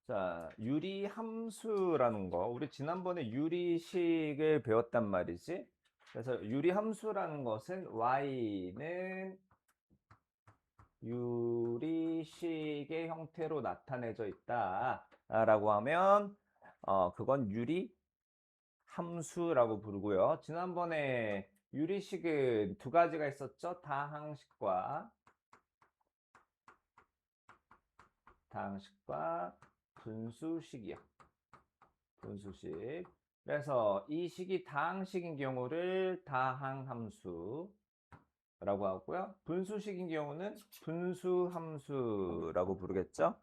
자, 유리함수라는 거. 우리 지난번에 유리식을 배웠단 말이지. 그래서 유리함수라는 것은 y는 유리식의 형태로 나타내져 있다라고 하면 그건 유리함수라고 부르고요. 지난번에 유리식은 두 가지가 있었죠. 다항식과 분수식이요. 분수식. 그래서 이 식이 다항식인 경우를 다항함수라고 하고요. 분수식인 경우는 분수함수라고 부르겠죠.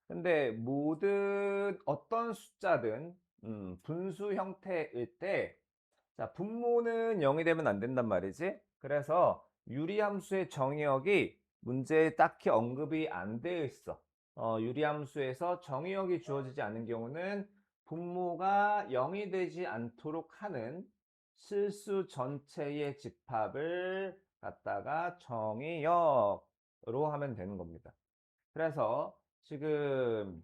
근데 모든 어떤 숫자든 분수 형태일 때 자, 분모는 0이 되면 안 된단 말이지. 그래서 유리함수의 정의역이 문제에 딱히 언급이 안 되어 있어. 유리함수에서 정의역이 주어지지 않은 경우는 분모가 0이 되지 않도록 하는 실수 전체의 집합을 갖다가 정의역으로 하면 되는 겁니다. 그래서 지금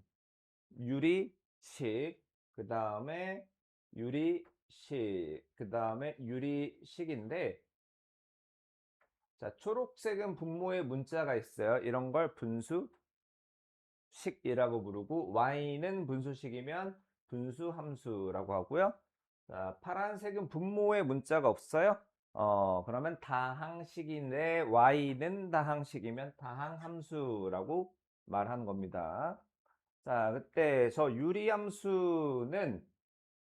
유리식, 그 다음에 유리식, 그 다음에 유리식인데, 자, 초록색은 분모의 문자가 있어요. 이런 걸 분수식이라고 부르고, y는 분수식이면 분수함수라고 하고요. 자, 파란색은 분모의 문자가 없어요. 그러면 다항식인데, y는 다항식이면 다항함수라고 말하는 겁니다. 자, 그때 저 유리함수는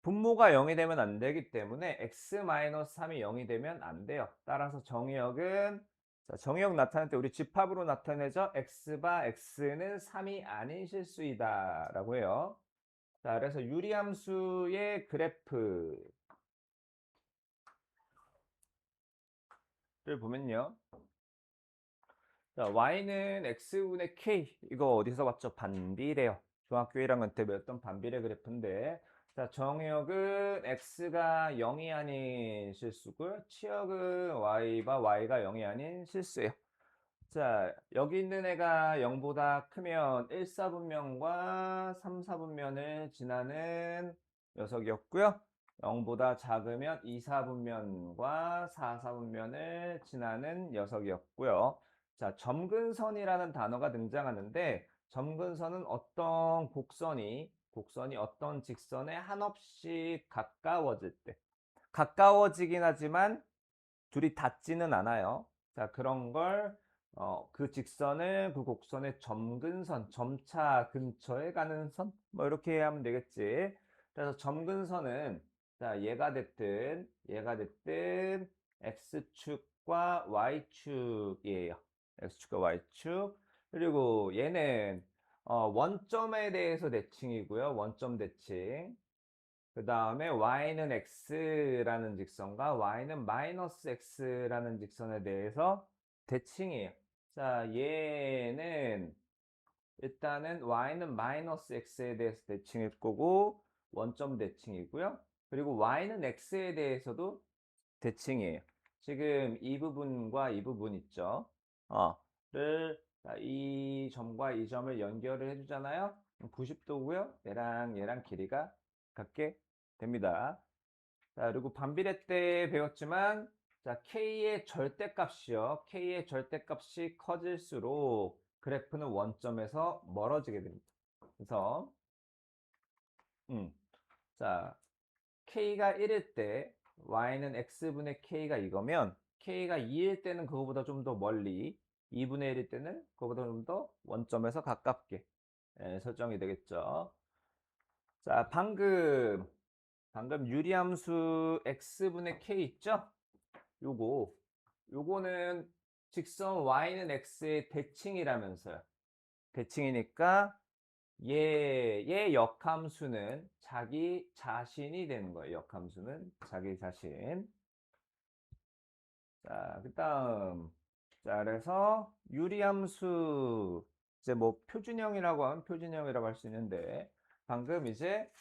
분모가 0이 되면 안 되기 때문에 x-3이 0이 되면 안 돼요. 따라서 정의역은 자, 정의역 나타낼 때 우리 집합으로 나타내죠. x바 x는 3이 아닌 실수이다 라고 해요. 자, 그래서 유리함수의 그래프를 보면요. 자, y는 x분의 k 이거 어디서 봤죠? 반비례요. 중학교 1학년 때 배웠던 반비례 그래프인데 자, 정의역은 x가 0이 아닌 실수고요. 치역은 y가 0이 아닌 실수예요. 자, 여기 있는 애가 0보다 크면 1사분면과 3사분면을 지나는 녀석이었고요. 0보다 작으면 2사분면과 4사분면을 지나는 녀석이었고요. 자, 점근선이라는 단어가 등장하는데 점근선은 어떤 곡선이 어떤 직선에 한없이 가까워질 때 가까워지긴 하지만 둘이 닿지는 않아요. 자, 그런 걸, 그 직선을 그 곡선의 점근선, 점차 근처에 가는 선? 뭐, 이렇게 하면 되겠지. 그래서 점근선은, 자, 얘가 됐든, X축과 Y축이에요. X축과 Y축. 그리고 얘는, 원점에 대해서 대칭이고요. 원점 대칭. 그 다음에 y는 x라는 직선과 y는 마이너스 x라는 직선에 대해서 대칭이에요. 자, 얘는 일단은 y는 마이너스 x에 대해서 대칭일 거고 원점 대칭이고요. 그리고 y는 x에 대해서도 대칭이에요. 지금 이 부분과 이 부분 있죠. 이 점과 이 점을 연결을 해주잖아요. 90도고요. 얘랑 길이가 같게 됩니다. 자, 그리고 반비례 때 배웠지만 자, K의 절대값이요. K의 절대값이 커질수록 그래프는 원점에서 멀어지게 됩니다. 그래서 자, K가 1일 때 Y는 X분의 K가 이거면 K가 2일 때는 그거보다 좀 더 멀리 2분의 1일 때는 그거보다 좀 더 원점에서 가깝게 설정이 되겠죠. 자, 방금 유리함수 x분의 k 있죠? 요거는 직선 y는 x의 대칭이라면서요. 대칭이니까 얘의 역함수는 자기 자신이 되는 거예요. 역함수는 자기 자신. 자, 그다음 자, 그래서 유리함수 이제 뭐 표준형이라고 하면 표준형이라고 할 수 있는데 방금 이제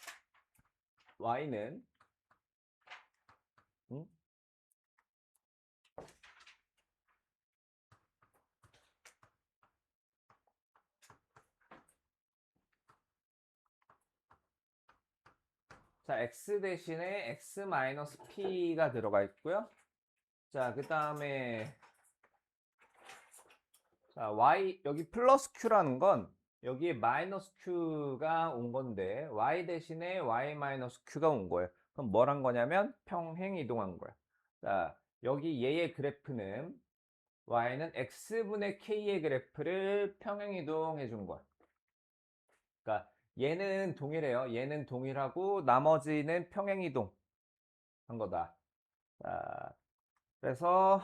y는 음? 자, x 대신에 x 마이너스 p가 들어가 있고요. 자, 그 다음에 자, y 여기 플러스 q라는 건 여기에 마이너스 q가 온 건데 y 대신에 y 마이너스 q가 온 거예요. 그럼 뭘 한 거냐면 평행 이동한 거야. 자, 여기 얘의 그래프는 y는 x분의 k의 그래프를 평행 이동해 준 거야. 그러니까 얘는 동일해요. 얘는 동일하고 나머지는 평행 이동 한 거다. 자, 그래서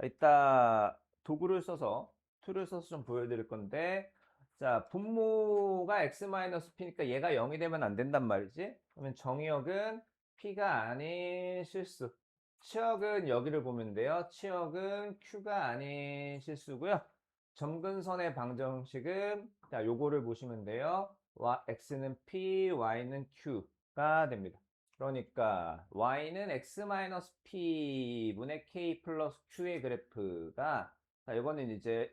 이따 도구를 써서 툴을 써서 좀 보여드릴 건데, 자, 분모가 x-p니까 얘가 0이 되면 안 된단 말이지. 그러면 정의역은 p가 아닌 실수, 치역은 여기를 보면 돼요. 치역은 q가 아닌 실수고요. 점근선의 방정식은 자, 요거를 보시면 돼요. x는 p, y는 q가 됩니다. 그러니까 y는 x-p분의 k 플러스 q의 그래프가, 자, 이거는 이제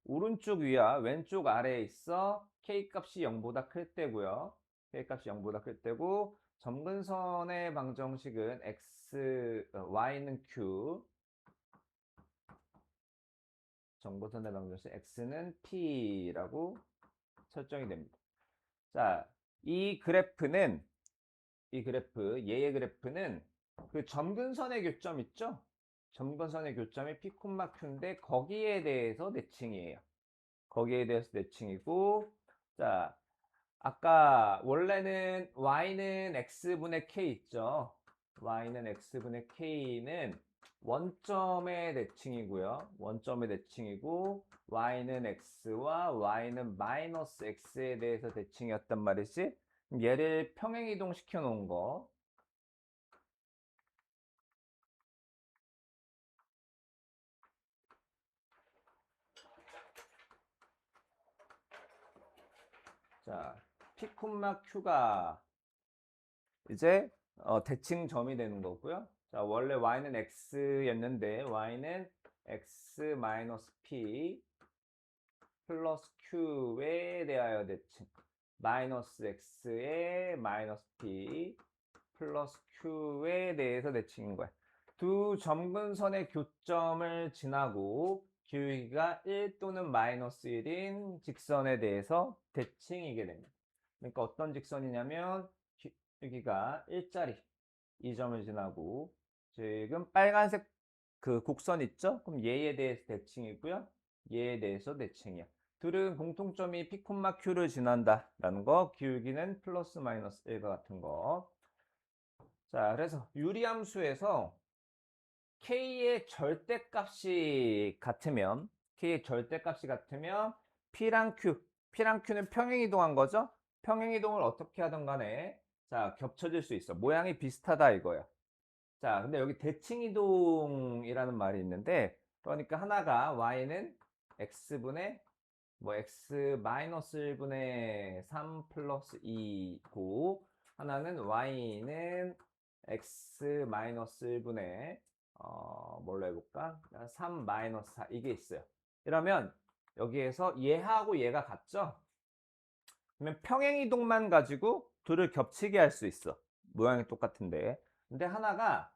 오른쪽 위와 왼쪽 아래에 있어 k 값이 0보다 클 때고요. k 값이 0보다 클 때고, 점근선의 방정식은 y는 q, 점근선의 방정식 x는 p라고 설정이 됩니다. 자, 이 그래프는 얘의 그래프는 그 점근선의 교점 있죠? 점근선의 교점이 P, Q인데 거기에 대해서 내칭이에요. 거기에 대해서 내칭이고, 자, 아까 원래는 y는 x분의 k 있죠? y는 x분의 k는 원점의 내칭이고요. 원점의 내칭이고, y는 x와 y는 마이너스 x에 대해서 대칭이었단 말이지. 얘를 평행 이동 시켜 놓은 거. 자, P, Q가 이제 대칭점이 되는 거고요. 자, 원래 y는 x였는데 y는 x-p 플러스 q에 대하여 대칭. 마이너스 x에 마이너스 p 플러스 q에 대해서 대칭인 거야. 두 점근선의 교점을 지나고 기울기가 1 또는 마이너스 1인 직선에 대해서 대칭이게 됩니다. 그러니까 어떤 직선이냐면 여기가 1짜리 이 점을 지나고 지금 빨간색 그 곡선 있죠? 그럼 얘에 대해서 대칭이고요. 얘에 대해서 대칭이야. 둘은 공통점이 P, Q를 지난다라는 거, 기울기는 플러스 마이너스 1과 같은 거. 자, 그래서 유리함수에서 K의 절대값이 같으면, P랑 Q는 평행이동한 거죠? 평행이동을 어떻게 하든 간에, 자, 겹쳐질 수 있어. 모양이 비슷하다 이거야. 자, 근데 여기 대칭이동이라는 말이 있는데, 그러니까 하나가 y는 x분의 x 마이너스 1분의 3 플러스 2고, 하나는 y는 x 마이너스 1분의 뭘로 해볼까? 3 마이너스 4 이게 있어요. 이러면 여기에서 얘하고 얘가 같죠? 그러면 평행이동만 가지고 둘을 겹치게 할 수 있어. 모양이 똑같은데. 근데 하나가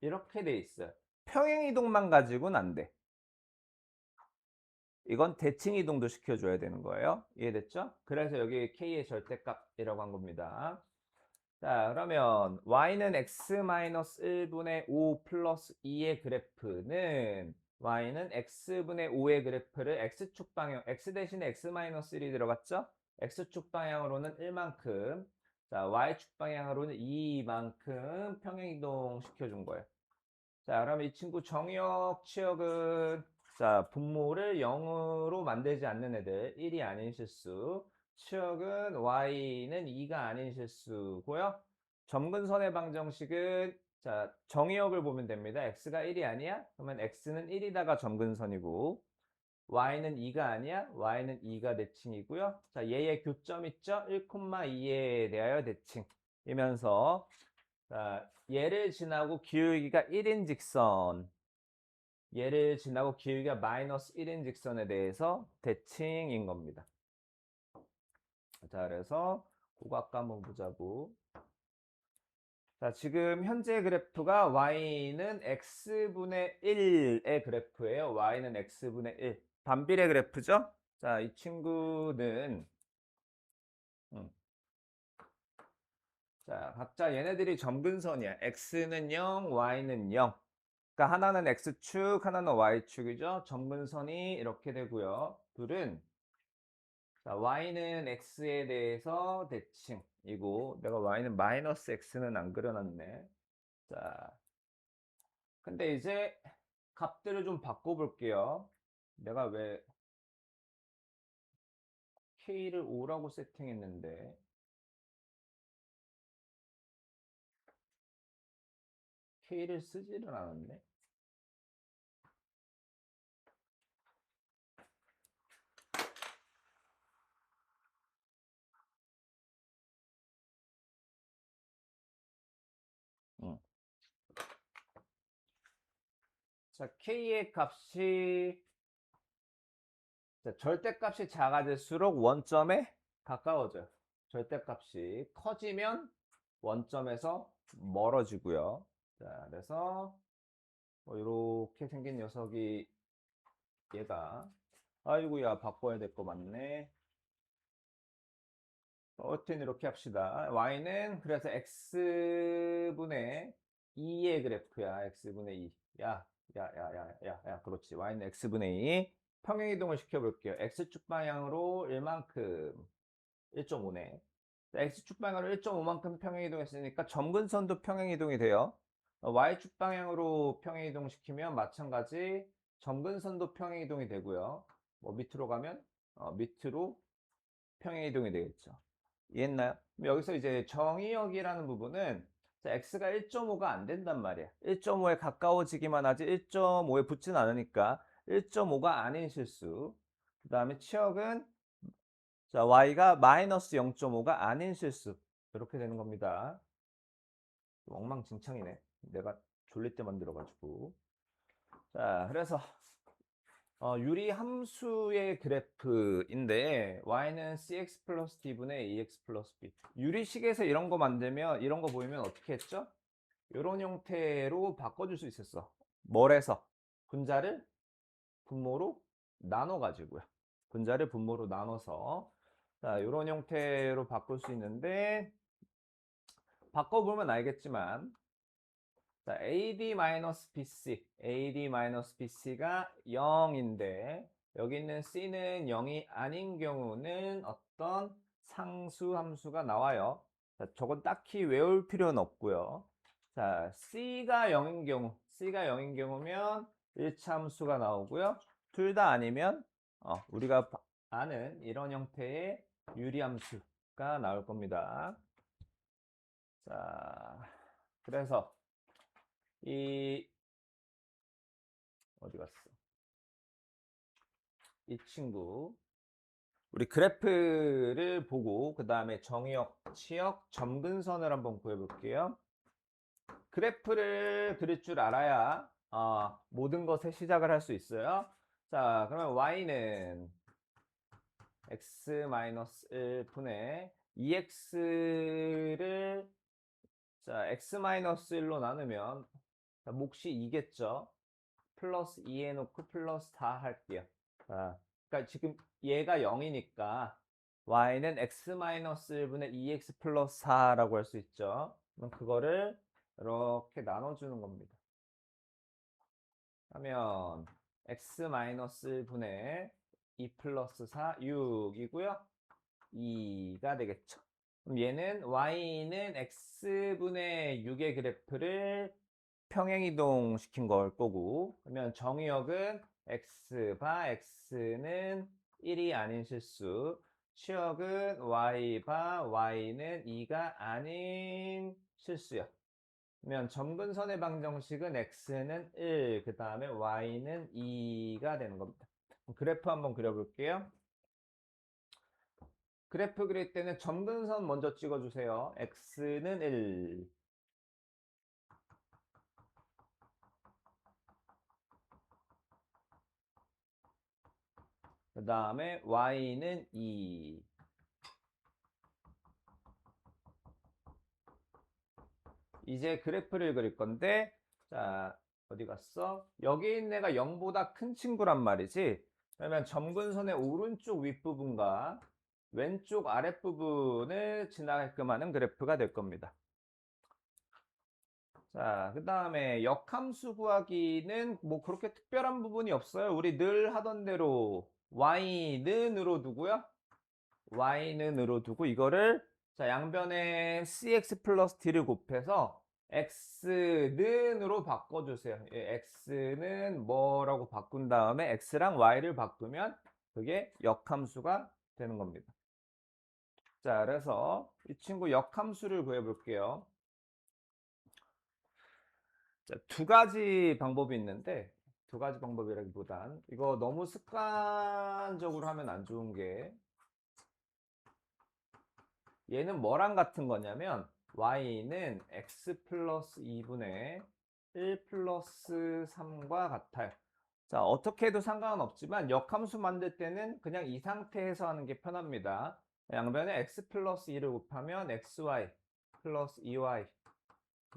이렇게 돼 있어요. 평행이동만 가지고는 안 돼. 이건 대칭이동도 시켜줘야 되는 거예요. 이해됐죠? 그래서 여기 K의 절대값이라고 한 겁니다. 자, 그러면 y는 x-1분의 5 플러스 2의 그래프는 y는 x분의 5의 그래프를 x축 방향, x 대신에 x-1이 들어갔죠? x축 방향으로는 1만큼, 자, y축 방향으로는 2만큼 평행이동 시켜준 거예요. 자, 그럼 이 친구 정의역, 치역은 자, 분모를 0으로 만들지 않는 애들, 1이 아닌 실수. 치역은 y는 2가 아닌 실수고요. 점근선의 방정식은 자, 정의역을 보면 됩니다. x가 1이 아니야? 그러면 x는 1이다가 점근선이고, y는 2가 아니야? y는 2가 대칭이고요. 자, 얘의 교점 있죠? 1,2에 대하여 대칭이면서 자, 얘를 지나고 기울기가 1인 직선, 얘를 지나고 기울기가 마이너스 1인 직선에 대해서 대칭인 겁니다. 자, 그래서 그거 아까 한번 보자고. 자, 지금 현재 그래프가 y는 x분의 1의 그래프예요. y는 x분의 1. 반비례 그래프죠? 자, 이 친구는 음, 자, 각자 얘네들이 점근선이야. x는 0, y는 0. 그러니까 하나는 x축, 하나는 y축이죠. 점근선이 이렇게 되고요. 둘은 자, y는 x에 대해서 대칭이고 내가 y는 마이너스 x는 안 그려놨네. 자, 근데 이제 값들을 좀 바꿔볼게요. 내가 왜 k를 5라고 세팅했는데 k를 쓰지를 않았네. 응. 자, k의 값이 자, 절대값이 작아질수록 원점에 가까워져요. 절대값이 커지면 원점에서 멀어지고요. 자, 그래서 뭐 이렇게 생긴 녀석이 얘가 아이고야 바꿔야 될 거 맞네. 어쨌든 이렇게 합시다. y는 그래서 x분의 2의 그래프야. x분의 2. 그렇지. y는 x분의 2. 평행이동을 시켜볼게요. x축 방향으로 1만큼 1.5네. x축 방향으로 1.5만큼 평행이동했으니까 점근선도 평행이동이 돼요. y축 방향으로 평행이동시키면 마찬가지 점근선도 평행이동이 되고요. 뭐 밑으로 가면 밑으로 평행이동이 되겠죠. 이해했나요? 그럼 여기서 이제 정의역이라는 부분은 자, x가 1.5가 안 된단 말이야. 1.5에 가까워지기만 하지 1.5에 붙진 않으니까 1.5가 아닌 실수. 그 다음에 치역은 자, y가 마이너스 0.5가 아닌 실수. 이렇게 되는 겁니다. 엉망진창이네. 내가 졸릴 때 만들어가지고. 자, 그래서 유리 함수의 그래프인데 y는 cx 플러스 d분의 2x 플러스 b. 유리식에서 이런 거 만들면 이런 거 보이면 어떻게 했죠? 이런 형태로 바꿔줄 수 있었어. 뭘해서? 분자를 분모로 나눠가지고요. 분자를 분모로 나눠서 자, 이런 형태로 바꿀 수 있는데 바꿔보면 알겠지만 자, AD-BC, AD-BC가 0인데 여기 있는 C는 0이 아닌 경우는 어떤 상수 함수가 나와요. 자, 저건 딱히 외울 필요는 없고요. 자, C가 0인 경우면 1차 함수가 나오고요. 둘 다 아니면 우리가 아는 이런 형태의 유리함수가 나올 겁니다. 자, 그래서 이 어디 갔어? 이 친구 우리 그래프를 보고 그 다음에 정의역, 치역, 점근선을 한번 구해볼게요. 그래프를 그릴 줄 알아야 모든 것의 시작을 할 수 있어요. 자, 그러면 y는 x-1분의 2x를 자, x-1로 나누면 자, 몫이 2겠죠. 플러스 2 해놓고 플러스 4 할게요. 자, 그러니까 지금 얘가 0이니까 y는 x-1분의 2x 플러스 4라고 할 수 있죠. 그럼 그거를 이렇게 나눠주는 겁니다. 하면 x-분의 2 플러스 4, 6이고요. 2가 되겠죠. 그럼 얘는 y는 x분의 6의 그래프를 평행이동 시킨 걸 거고 그러면 정의역은 x바 x는 1이 아닌 실수 치역은 y바 y는 2가 아닌 실수야. 그러면 점근선의 방정식은 x는 1, 그 다음에 y는 2가 되는 겁니다. 그래프 한번 그려볼게요. 그래프 그릴 때는 점근선 먼저 찍어주세요. x는 1, 그 다음에 y는 2. 이제 그래프를 그릴 건데, 자, 어디 갔어? 여기 있는 애가 0보다 큰 친구란 말이지. 그러면 점근선의 오른쪽 윗부분과 왼쪽 아랫부분을 지나게끔 하는 그래프가 될 겁니다. 자, 그 다음에 역함수 구하기는 뭐 그렇게 특별한 부분이 없어요. 우리 늘 하던 대로 y는으로 두고요. y는으로 두고 이거를 자 양변에 cx 플러스 d를 곱해서 x는으로 바꿔주세요. 예, x는 뭐라고 바꾼 다음에 x랑 y를 바꾸면 그게 역함수가 되는 겁니다. 자, 그래서 이 친구 역함수를 구해볼게요. 자, 두 가지 방법이 있는데 두 가지 방법이라기보단 이거 너무 습관적으로 하면 안 좋은 게 얘는 뭐랑 같은 거냐면 y는 x 플러스 2분의 1 플러스 3과 같아요. 자, 어떻게 해도 상관은 없지만 역함수 만들 때는 그냥 이 상태에서 하는 게 편합니다. 양변에 x 플러스 2를 곱하면 xy 플러스 2y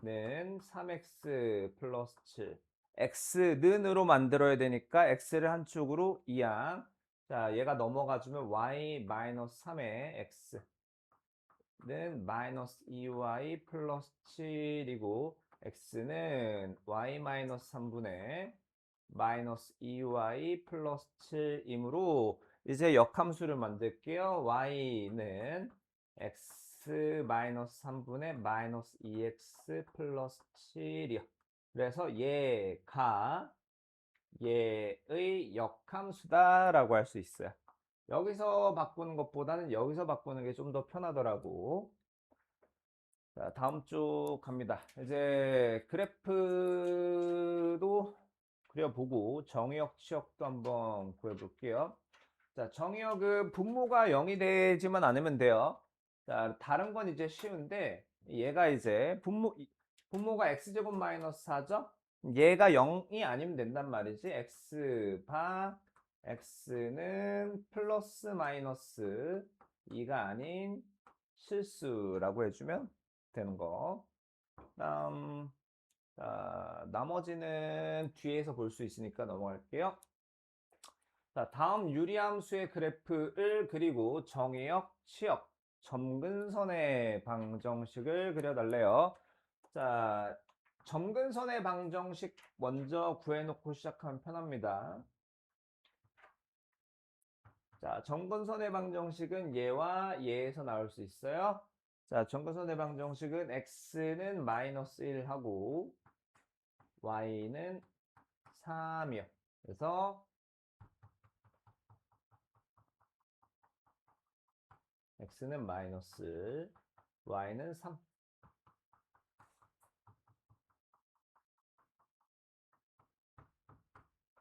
는 3x 플러스 7 x는으로 만들어야 되니까 x를 한쪽으로 이항 자 얘가 넘어가주면 y 마이너스 3의 x는 마이너스 2y 플러스 7이고 x는 y 마이너스 3분의 마이너스 2y 플러스 7이므로 이제 역함수를 만들게요. y는 x 마이너스 3분의 마이너스 2x 플러스 7이요. 그래서 얘가 얘의 역함수다라고 할 수 있어요. 여기서 바꾸는 것보다는 여기서 바꾸는 게 좀 더 편하더라고. 자, 다음 쪽 갑니다. 이제 그래프도 그려보고 정의역, 치역도 한번 구해볼게요. 자, 정의역은 분모가 0이 되지만 않으면 돼요. 자, 다른 건 이제 쉬운데 얘가 이제 분모가 x제곱 마이너스 4죠? 얘가 0이 아니면 된단 말이지. x바 x는 플러스 마이너스 2가 아닌 실수라고 해주면 되는 거. 다음 자, 나머지는 뒤에서 볼 수 있으니까 넘어갈게요. 자, 다음 유리함수의 그래프를 그리고 정의역, 치역, 점근선의 방정식을 그려달래요. 자, 점근선의 방정식 먼저 구해놓고 시작하면 편합니다. 자, 점근선의 방정식은 얘와 얘에서 나올 수 있어요. 자, 점근선의 방정식은 x는 마이너스 1하고 y는 3이요. 그래서 x는 마이너스 y는 3.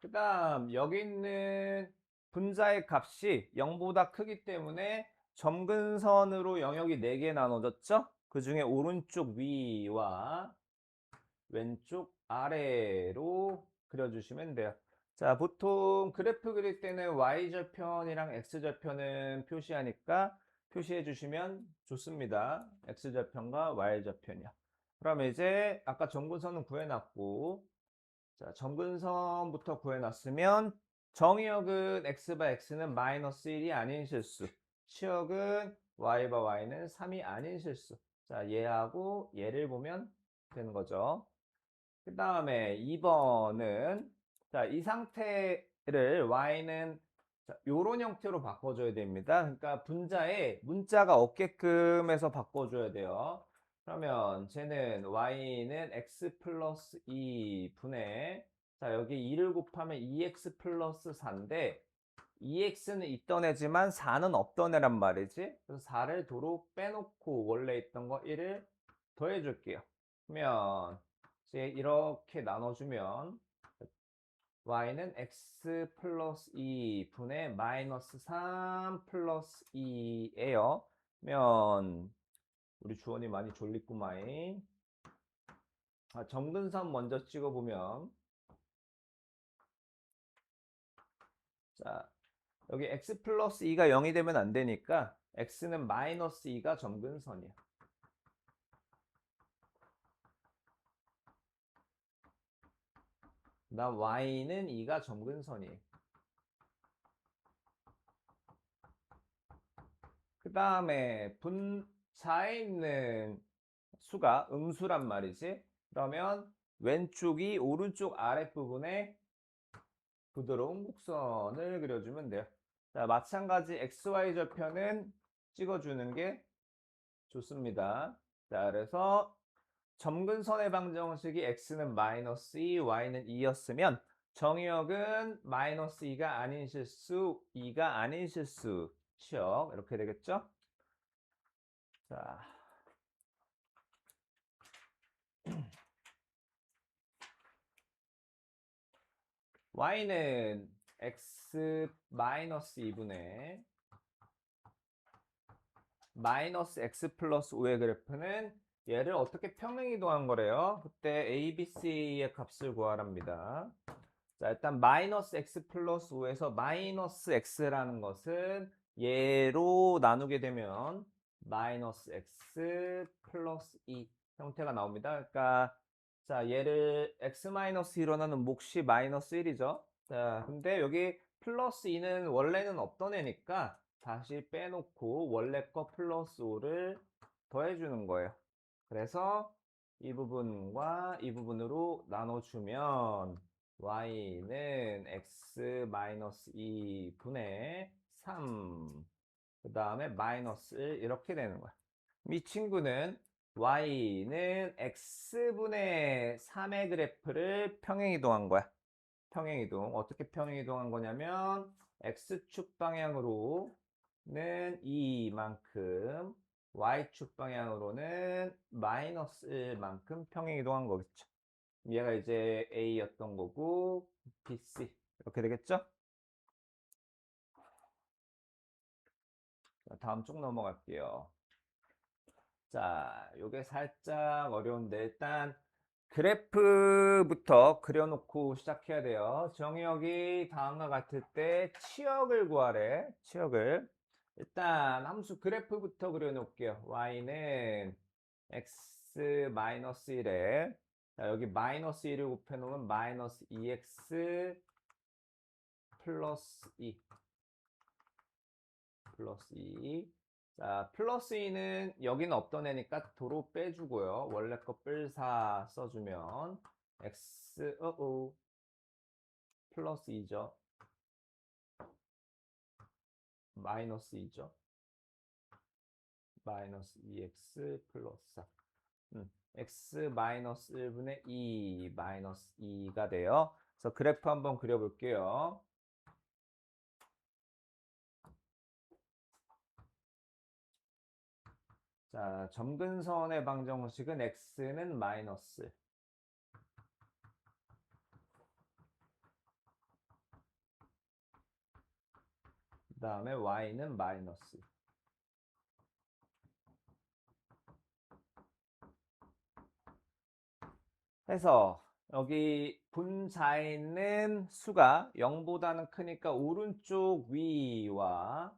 그 다음 여기 있는 분자의 값이 0보다 크기 때문에 점근선으로 영역이 4개 나눠졌죠? 그 중에 오른쪽 위와 왼쪽 아래로 그려주시면 돼요. 자, 보통 그래프 그릴 때는 y절편이랑 x절편은 표시하니까 표시해 주시면 좋습니다. x절편과 y절편이요. 그러면 이제 아까 점근선은 구해놨고 자, 점근선부터 구해놨으면 정의역은 x바 x는 마이너스 1이 아닌 실수 치역은 y바 y는 3이 아닌 실수 자, 얘하고 얘를 보면 되는 거죠. 그 다음에 2번은 자, 이 상태를 y는 자, 요런 형태로 바꿔줘야 됩니다. 그러니까 분자에 문자가 없게끔 해서 바꿔줘야 돼요. 그러면 쟤는 y는 x 플러스 2분의 자 여기 2를 곱하면 2x 플러스 4인데 2x는 있던 애지만 4는 없던 애란 말이지. 그래서 4를 도로 빼놓고 원래 있던 거 1을 더해줄게요. 그러면 이제 이렇게 나눠주면 y는 x 플러스 2분의 마이너스 3 플러스 2예요. 그러면 우리 주원이 많이 졸리구마잉. 점근선 먼저 찍어보면 자 여기 x 플러스 2가 0이 되면 안 되니까 x는 마이너스 2가 점근선이야. 그다음 y는 2가 점근선이에요. 그 다음에 분자에 있는 수가 음수란 말이지. 그러면 왼쪽이 오른쪽 아랫부분에 부드러운 곡선을 그려주면 돼요. 자, 마찬가지 XY 절편은 찍어주는 게 좋습니다. 자, 그래서 점근선의 방정식이 x는 마이너스 2, y는 2였으면 정의역은 마이너스 2가 아닌 실수, 2가 아닌 실수 치역 이렇게 되겠죠? 자, y는 x 마이너스 2분의 마이너스 x 플러스 5의 그래프는 얘를 어떻게 평행이동한 거래요? 그때 a, b, c의 값을 구하랍니다. 자, 일단 마이너스 x 플러스 5에서 마이너스 x라는 것은 얘로 나누게 되면 마이너스 x 플러스 2 형태가 나옵니다. 그러니까 자, 얘를 x 마이너스 2로 나누는 몫이 마이너스 1이죠. 자, 근데 여기 플러스 2는 원래는 없던 애니까 다시 빼놓고 원래 거 플러스 5를 더해주는 거예요. 그래서 이 부분과 이 부분으로 나눠주면 y는 x 마이너스 2분의 3, 그 다음에 마이너스 1 이렇게 되는 거야. 이 친구는 y는 x분의 3의 그래프를 평행이동한 거야. 평행이동. 어떻게 평행이동한 거냐면 x축 방향으로는 2만큼, y축 방향으로는 마이너스 1만큼 평행이동한 거겠죠. 얘가 이제 A였던 거고 BC 이렇게 되겠죠? 자, 다음 쭉 넘어갈게요. 자, 요게 살짝 어려운데 일단 그래프부터 그려놓고 시작해야 돼요. 정의역이 다음과 같을 때 치역을 구하래. 치역을. 일단 함수 그래프부터 그려놓을게요. y는 x 마이너스 1에 자, 여기 마이너스 1을 곱해놓으면 마이너스 2x 플러스 2 플러스 2 자, 플러스 2는 여기는 없던 애니까 도로 빼주고요. 원래 거 뿔4 써주면 x 플러스 2죠. 마이너스 2죠. 마이너스 2x 플러스 4 x 마이너스 1분의 2 마이너스 2가 돼요. 그래서 그래프 한번 그려볼게요. 자, 점근선의 방정식은 x는 마이너스 그 다음에 y는 마이너스 해서 여기 분자에 있는 수가 0보다는 크니까 오른쪽 위와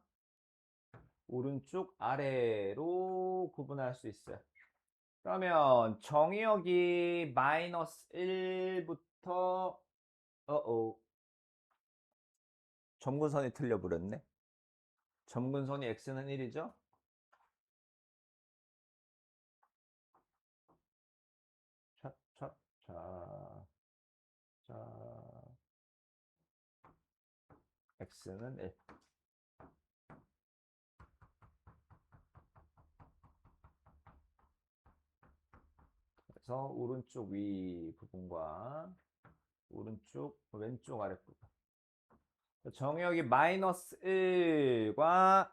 오른쪽 아래로 구분할 수 있어요. 그러면 정의역이 마이너스 1부터 점근선이 틀려버렸네. 점근선이 x는 1이죠. 차, 자, 자, x는 1. 그래서 오른쪽 위 부분과 오른쪽 왼쪽 아래 부분. 정의역이 마이너스 1과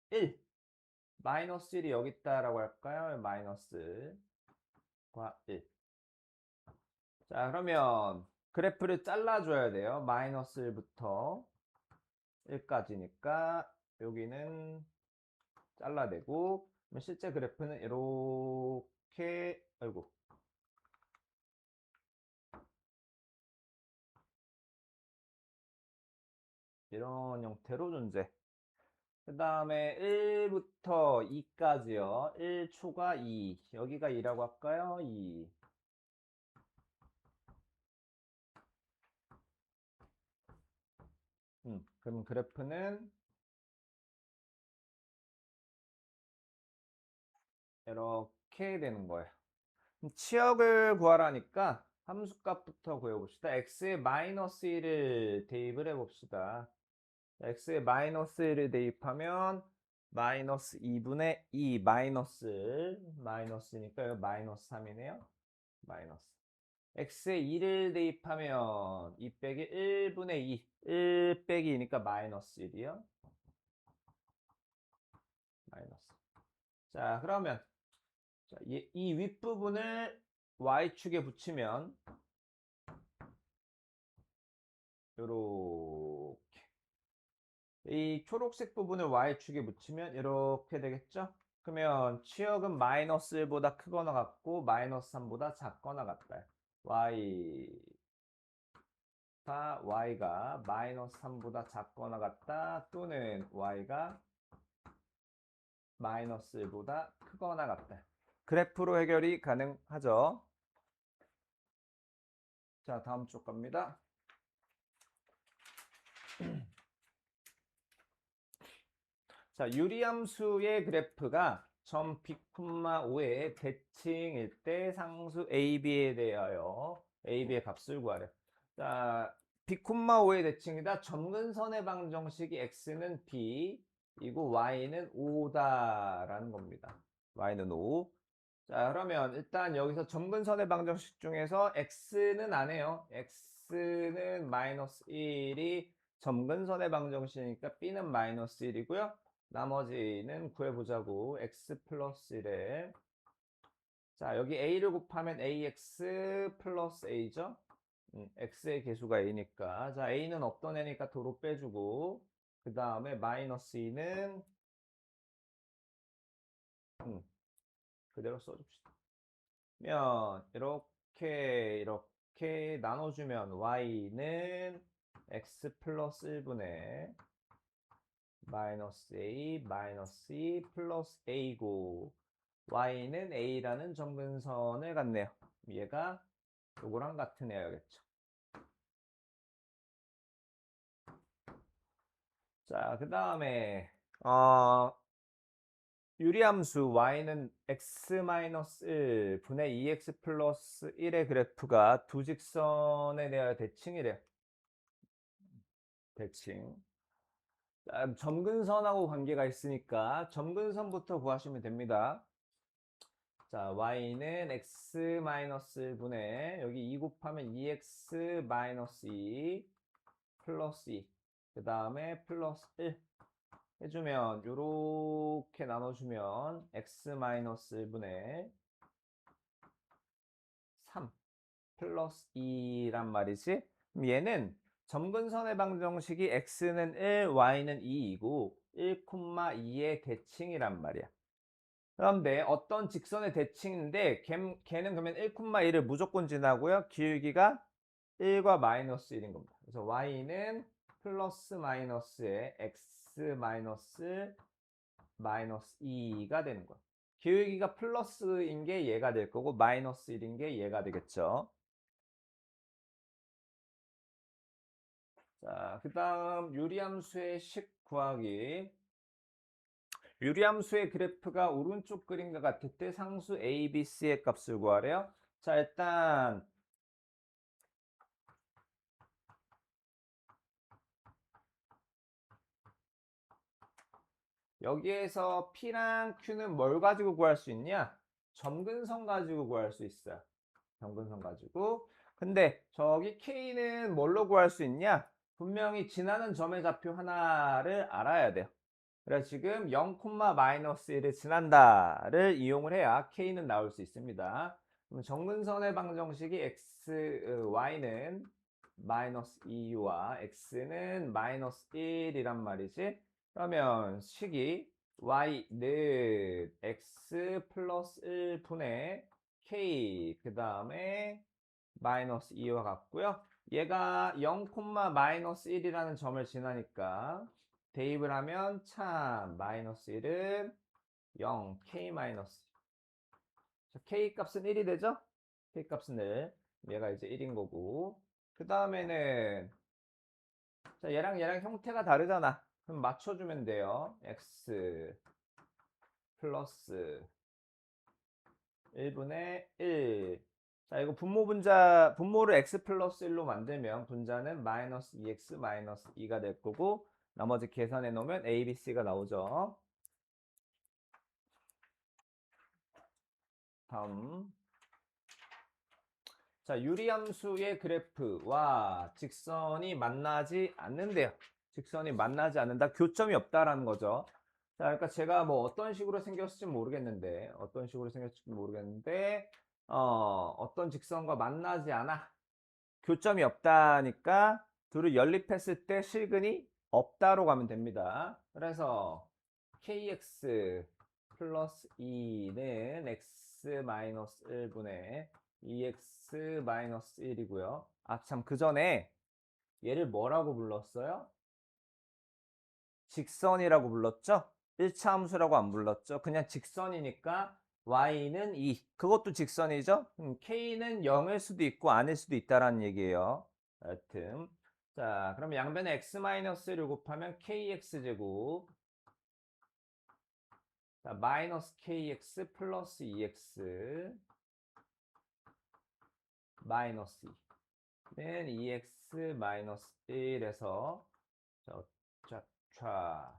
1. 마이너스 1이 여기 있다라고 할까요? 마이너스 1과 1. 자, 그러면 그래프를 잘라줘야 돼요. 마이너스 1부터 1까지니까 여기는 잘라내고 실제 그래프는 이렇게 아이고 이런 형태로 존재. 그 다음에 1부터 2까지요. 1초가 2. 여기가 2라고 할까요? 2. 그럼 그래프는 이렇게 되는 거예요. 치역을 구하라니까 함수값부터 구해봅시다. x에 마이너스 1을 대입을 해봅시다. x에 마이너스 1을 대입하면 마이너스 2분의 2 마이너스니까 여기 마이너스 3이네요. 마이너스 x에 2를 대입하면 2 빼기 1분의 2 1 빼기 2니까 마이너스 1이요. 마이너스. 자 그러면 자, 이 윗부분을 y축에 붙이면 요렇게 이 초록색 부분을 y축에 붙이면 이렇게 되겠죠? 그러면 치역은 마이너스 1보다 크거나 같고 마이너스 3보다 작거나 같다. y가 마이너스 3보다 작거나 같다 또는 y가 마이너스 1보다 크거나 같다. 그래프로 해결이 가능하죠. 자 다음 쪽 갑니다. 자, 유리함수의 그래프가 점 B, 5의 대칭일 때 상수 AB에 대하여 AB의 값을 구하래. 자, B, 5의 대칭이다. 점근선의 방정식이 X는 B이고 Y는 5다라는 겁니다. Y는 5. 자, 그러면 일단 여기서 점근선의 방정식 중에서 X는 안 해요. X는 마이너스 1이 점근선의 방정식이니까 B는 마이너스 1이고요. 나머지는 구해보자고. x 플러스 1에 자 여기 a를 곱하면 ax 플러스 a죠. x의 개수가 a니까 자 a는 없던 애니까 도로 빼주고 그 다음에 마이너스 2는 그대로 써줍시다. 면 이렇게 나눠주면 y는 x 플러스 1분의 마이너스 a 마이너스 2 플러스 a고 y는 a라는 점근선을 갖네요. 얘가 요거랑 같은 애야겠죠. 자, 그 다음에 유리함수 y는 x-1 분의 2x 플러스 1의 그래프가 두 직선에 대하여 대칭이래요. 대칭. 자, 점근선하고 관계가 있으니까 점근선부터 구하시면 됩니다. 자, y는 x-1분의 여기 2 곱하면 2x-2 플러스 2. 그 다음에 플러스 1 해주면 요렇게 나눠주면 x-1분의 3 플러스 2란 말이지. 그럼 얘는 점근선의 방정식이 x는 1, y는 2이고 1,2의 대칭이란 말이야. 그런데 어떤 직선의 대칭인데 걔는 그러면 1,1을 무조건 지나고요. 기울기가 1과 마이너스 1인 겁니다. 그래서 y는 플러스 마이너스의 x 마이너스 2가 되는 거야. 기울기가 플러스인 게 얘가 될 거고 마이너스 1인 게 얘가 되겠죠. 자, 그 다음 유리함수의 식 구하기. 유리함수의 그래프가 오른쪽 그림과 같을 때 상수 A, B, C의 값을 구하래요. 자, 일단 여기에서 P랑 Q는 뭘 가지고 구할 수 있냐? 점근선 가지고 구할 수 있어요. 점근선 가지고. 근데 저기 K는 뭘로 구할 수 있냐? 분명히 지나는 점의 좌표 하나를 알아야 돼요. 그래서 지금 0, 마이너스 1을 지난다를 이용을 해야 K는 나올 수 있습니다. 그럼 정근선의 방정식이 y는 마이너스 2와 x는 마이너스 1이란 말이지. 그러면 식이 y는 x 플러스 1분의 k 그 다음에 마이너스 2와 같고요. 얘가 0, 마이너스 1이라는 점을 지나니까 대입을 하면 참 마이너스 1은 0, k 마이너스 k 값은 1이 되죠? k 값은 1. 얘가 이제 1인 거고. 그 다음에는 자, 얘랑 형태가 다르잖아. 그럼 맞춰주면 돼요. x 플러스 1분의 1. 자, 이거 분모를 x 플러스 1로 만들면 분자는 마이너스 2x 마이너스 2가 될 거고, 나머지 계산해 놓으면 a, b, c가 나오죠. 다음. 자, 유리함수의 그래프와 직선이 만나지 않는데요. 직선이 만나지 않는다. 교점이 없다라는 거죠. 자, 그러니까 제가 뭐 어떤 식으로 생겼을지 모르겠는데, 어떤 직선과 만나지 않아. 교점이 없다니까 둘을 연립했을 때 실근이 없다로 가면 됩니다. 그래서 kx 플러스 2는 x 마이너스 1분의 2x 마이너스 1이고요. 아, 참, 그 전에 얘를 뭐라고 불렀어요? 직선이라고 불렀죠? 1차 함수라고 안 불렀죠? 그냥 직선이니까 y는 2. 그것도 직선이죠? k는 0일 수도 있고 아닐 수도 있다라는 얘기예요. 하여튼. 자, 그럼 양변에 x-를 곱하면 kx제곱. 자, 마이너스 kx 플러스 2x 마이너스 2는 2x 마이너스 1에서 자,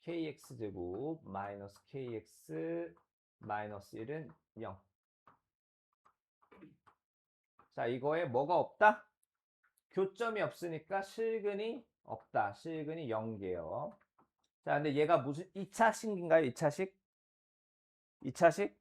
kx제곱 마이너스 kx 마이너스 1은 0. 자, 이거에 뭐가 없다? 교점이 없으니까 실근이 없다. 실근이 0개요. 자, 근데 얘가 무슨 2차식인가요? 2차식? 2차식?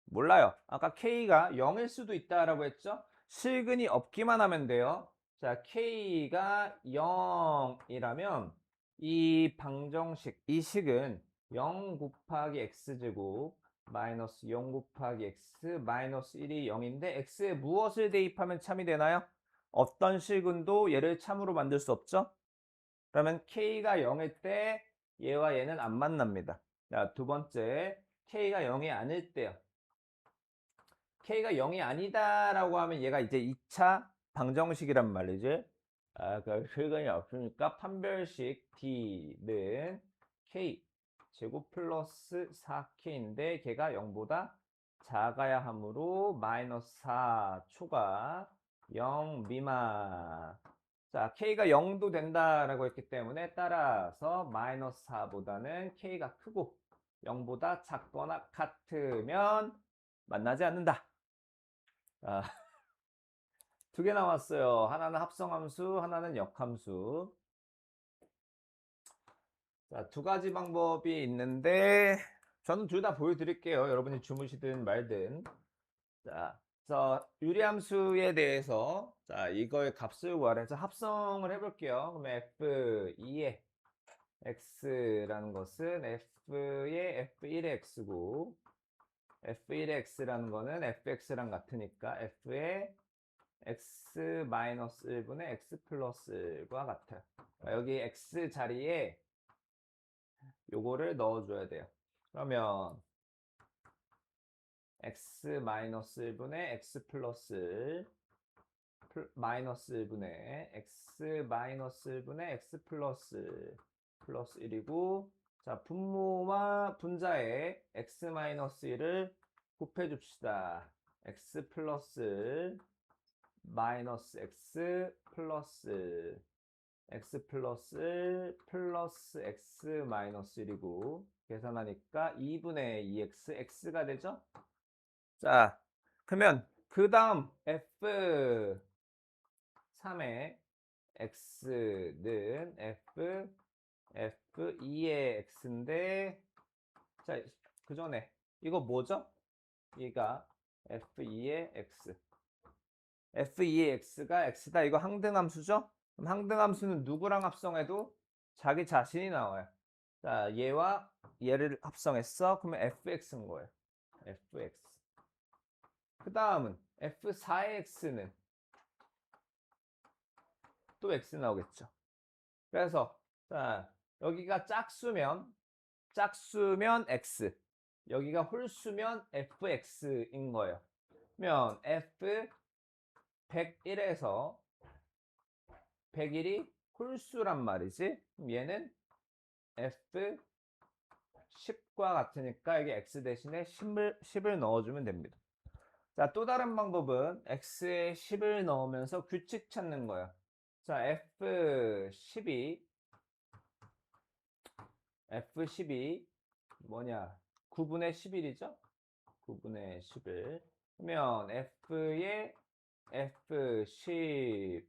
몰라요. 아까 k가 0일 수도 있다라고 했죠? 실근이 없기만 하면 돼요. 자, k가 0이라면 이 방정식, 이 식은 0 곱하기 x제곱 마이너스 0 곱하기 x 마이너스 1이 0인데 x에 무엇을 대입하면 참이 되나요? 어떤 실근도 얘를 참으로 만들 수 없죠? 그러면 k가 0일 때 얘와 얘는 안 만납니다. 자, 두 번째, k가 0이 아닐 때요. k가 0이 아니다라고 하면 얘가 이제 2차 방정식이란 말이지. 아, 그 실근이 없으니까 판별식 d는 k 제곱 플러스 4k인데 걔가 0보다 작아야 하므로 마이너스 4 초과 0 미만. 자, k가 0도 된다라고 했기 때문에 따라서 마이너스 4보다는 k가 크고 0보다 작거나 같으면 만나지 않는다. 아, 두 개 나왔어요. 하나는 합성함수, 하나는 역함수. 자, 두 가지 방법이 있는데 저는 둘 다 보여드릴게요. 여러분이 주무시든 말든. 자, 그래서 유리함수에 대해서 자, 이거의 값을 구하래서 합성을 해볼게요. 그러면 f2의 x라는 것은 f의 f1의 x고 f1의 x라는 거는 fx랑 같으니까 f의 x-1분의 x 플러스 1과 같아요. 여기 x 자리에 요거를 넣어줘야 돼요. 그러면 x-1분의 x 플러스 1 마이너스 1분의 x-1분의 x 플러스 1이고 자, 분모와 분자에 x-1을 곱해 줍시다. x 플러스 마이너스 x 플러스 x 플러스 x 마이너스 1이고 계산하니까 2분의 2x x가 되죠. 자, 그러면 그 다음 f3의 x는 f2의 x인데 자, 그 전에 이거 뭐죠? 얘가 f2의 x f2의 x가 x다. 이거 항등함수죠? 그럼 항등함수는 누구랑 합성해도 자기 자신이 나와요. 자, 얘와 얘를 합성했어. 그러면 fx인 거예요. fx. 그 다음은 f4의 x는 또 x 나오겠죠. 그래서 자, 여기가 짝수면 x. 여기가 홀수면 fx인 거예요. 그러면 f 101에서 101이 홀수란 말이지. 그럼 얘는 F10과 같으니까 여기 X 대신에 10을 넣어주면 됩니다. 자, 또 다른 방법은 X에 10을 넣으면서 규칙 찾는 거예요. 자, F12 뭐냐? 9분의 11이죠? 9분의 11. 그러면 F의 F10은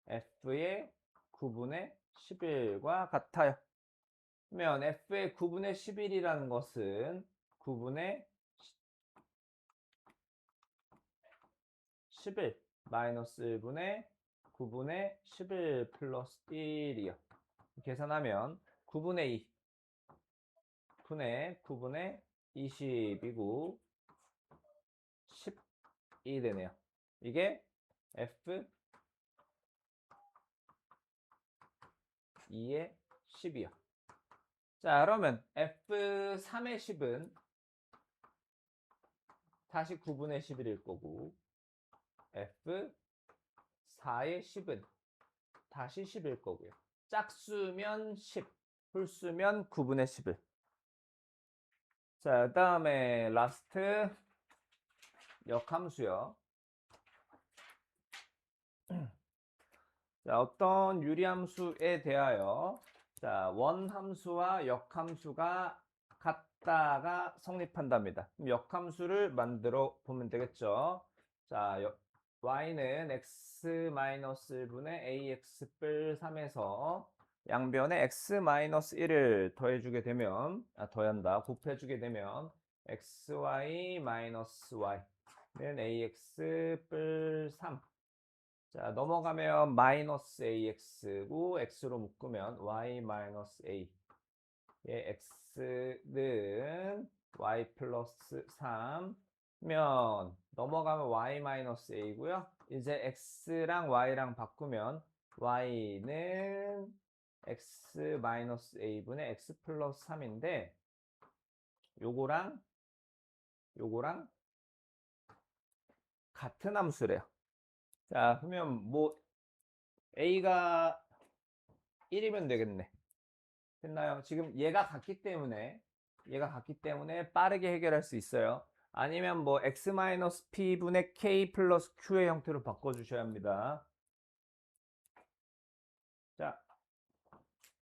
F의 9분의 11과 같아요. 그러면 F의 9분의 11이라는 것은 9분의 11 마이너스 1분의 9분의 11 플러스 1이요. 계산하면 9분의 2 분의 9분의 20이고 10이 되네요. 이게 F2의 10이요. 자, 그러면 F3의 10은 다시 9분의 11일 거고 F4의 10은 다시 10일 거고요. 짝수면 10, 홀수면 9분의 11. 자, 그 다음에 라스트 역함수요. 자, 어떤 유리함수에 대하여 자, 원함수와 역함수가 같다가 성립한답니다. 그럼 역함수를 만들어 보면 되겠죠. 자, y는 x-1분의 ax 뿔 3에서 양변에 x-1을 더해주게 되면, 더한다, 곱해주게 되면 xy-y는 ax 뿔 3. 자, 넘어가면 마이너스 ax고 x로 묶으면 y 마이너스 a. 예, x는 y 플러스 3면 넘어가면 y 마이너스 a고요. 이제 x랑 y랑 바꾸면 y는 x 마이너스 a분의 x 플러스 3인데 요거랑 같은 함수래요. 자, 그러면 뭐 a가 1이면 되겠네. 됐나요? 지금 얘가 같기 때문에 빠르게 해결할 수 있어요. 아니면 뭐 x-p분의 k 플러스 q의 형태로 바꿔주셔야 합니다.